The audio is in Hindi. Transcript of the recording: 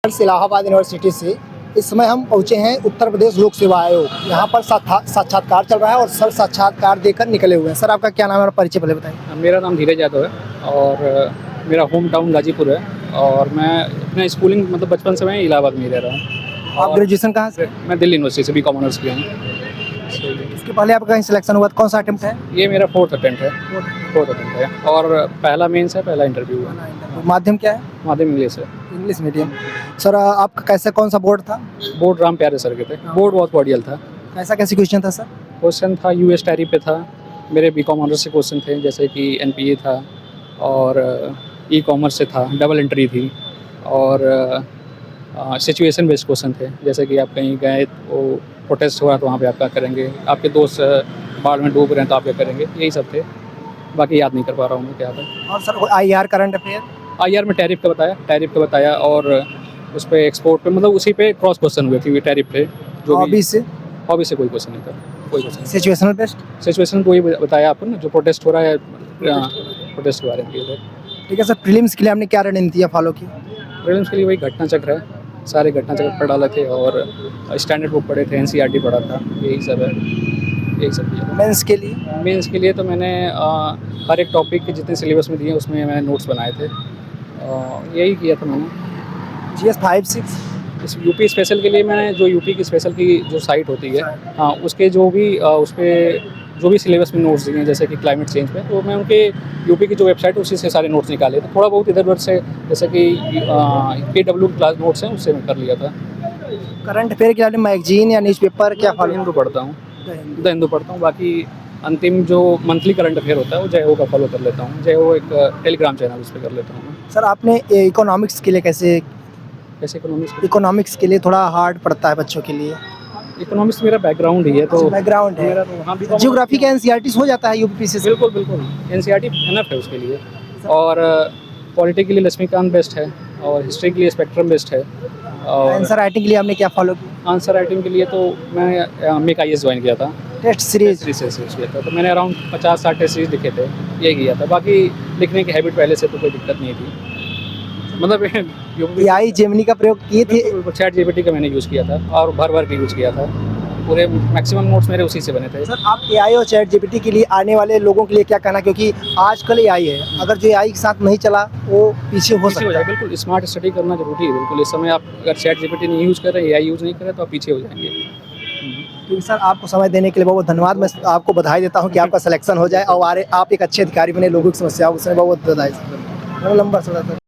इलाहाबाद यूनिवर्सिटी से इस समय हम पहुंचे हैं उत्तर प्रदेश लोक सेवा आयोग। यहाँ पर साक्षात्कार चल रहा है और सर साक्षात्कार देकर निकले हुए हैं। सर आपका क्या नाम है और परिचय पहले बताएं। मेरा नाम धीरज यादव है और मेरा होम टाउन गाजीपुर है और मैं अपना स्कूलिंग मतलब बचपन से मैं इलाहाबाद में ही रह रहा हूँ। आप ग्रेजुएशन कहाँ से? मैं दिल्ली यूनिवर्सिटी से बी.कॉम ऑनर्स किया हूँ। इसके पहले आपका कहीं सिलेक्शन हुआ? कौन सा अटेम्प्ट है? ये मेरा फोर्थ अटेम्प्ट है और पहला मेंस है, पहला इंटरव्यू है। माध्यम क्या है? माध्यम इंग्लिश है। English medium. सर आपका कैसा कौन सा बोर्ड था? बोर्ड राम प्यारे सर के थे। बोर्ड बहुत बढ़िया था। कैसे क्वेश्चन था सर? क्वेश्चन था यूएस टैरिफ पे था। मेरे बी.कॉम ऑनर्स से क्वेश्चन थे, जैसे कि एनपीए था और ई कॉमर्स से था, डबल एंट्री थी और सिचुएशन बेस्ड क्वेश्चन थे, जैसे कि आप कहीं गए तो प्रोटेस्ट हुआ तो वहाँ पे आप क्या करेंगे, आपके दोस्त बाढ़ में डूब रहे हैं तो आप क्या करेंगे, यही सब थे। बाकी याद नहीं कर पा रहा हूँ मैं क्या था। और sir IR current affair? IR में टैरिफ का बताया और उस पर एक्सपोर्ट पे मतलब उसी पे क्रॉस क्वेश्चन हुए थे टैरिफ पे। जो हॉबी से कोई क्वेश्चन नहीं था, कोई क्वेश्चन। Situational based? सिचुएशन को ही बताया आपको ना, जो प्रोटेस्ट हो रहा है, प्रोटेस्ट के बारे में किए थे। ठीक है सर, प्रीलिम्स के लिए आपने क्या रणनीतियाँ फॉलो की? प्रीलिम्स के लिए वही घटना चक्र है, सारे घटना चक्र पढ़ डाले थे और स्टैंडर्ड बुक पढ़े थे, एनसीईआरटी पढ़ा था, यही सब है, यही सब किया। मेंस के लिए तो मैंने हर एक टॉपिक के जितने सिलेबस में दिए उसमें मैंने नोट्स बनाए थे, यही किया था मैंने। GS 5-6 इस यूपी स्पेशल के लिए मैंने जो यूपी की स्पेशल की जो साइट होती है, हाँ, उसके जो भी उस पर जो भी सिलेबस में नोट्स दिए हैं, जैसे कि क्लाइमेट चेंज पे, तो मैं उनके यूपी की जो वेबसाइट है उसी से सारे नोट्स निकाले थे। थोड़ा बहुत इधर उधर से, जैसे कि KW क्लास नोट्स हैं, उससे मैं कर लिया था। करंट अफेयर के लिए मैगजीन या न्यूज़पेपर क्या फॉलो? हिंदू पढ़ता हूँ, द हिंदू पढ़ता हूँ। बाकी अंतिम जो मंथली करंट अफेयर होता है वो जय हो का फॉलो कर लेता हूँ। जय हो एक टेलीग्राम चैनल, उस पर कर लेता हूँ मैं। सर आपने इकोनॉमिक्स के लिए कैसे इकोनॉमिक्स के लिए थोड़ा हार्ड पड़ता है बच्चों के लिए? इकोनॉमिक्स मेरा बैकग्राउंड ही है, तो बैकग्राउंड है। मेरा तो हाँ, ज्योग्राफी का एनसीईआरटी हो जाता है यूपी से? बिल्कुल एनसीईआरटी एनफ है उसके लिए। और पॉलिटी के लिए लक्ष्मीकांत बेस्ट है और हिस्ट्री के लिए स्पेक्ट्रम बेस्ट है। और आंसर राइटिंग के लिए आपने क्या फॉलो किया? आंसर राइटिंग के लिए तो मैं मेक IAS ज्वाइन किया था, टेस्ट सीरीज किया था, तो मैंने अराउंड 50-60 टेस्ट सीरीज लिखे थे, ये किया था। बाकी लिखने की हैबिट पहले से तो कोई दिक्कत नहीं थी, मतलब AI जेमिनी का प्रयोग किए थे? चैट जीपीटी का मैंने यूज़ किया था और भर के यूज़ किया था। पूरे मैक्सिमम नोट्स मेरे उसी से बने थे। सर आप AI और चैट जीपीटी के लिए आने वाले लोगों के लिए क्या कहना, क्योंकि आजकल AI है, अगर जो AI के साथ नहीं चला वो पीछे हो सकता है। बिल्कुल स्मार्ट स्टडी करना जरूरी है। बिल्कुल इस समय आप अगर चैट जीपीटी नहीं यूज़ कर रहे हैं, AI यूज़ नहीं कर रहे, तो आप पीछे हो जाएंगे। तो सर आपको समय देने के लिए बहुत धन्यवाद। मैं आपको बधाई देता हूँ कि आपका सिलेक्शन हो जाए और आप एक अच्छे अधिकारी बने, लोगों की समस्याओं को बहुत बधाई। नंबर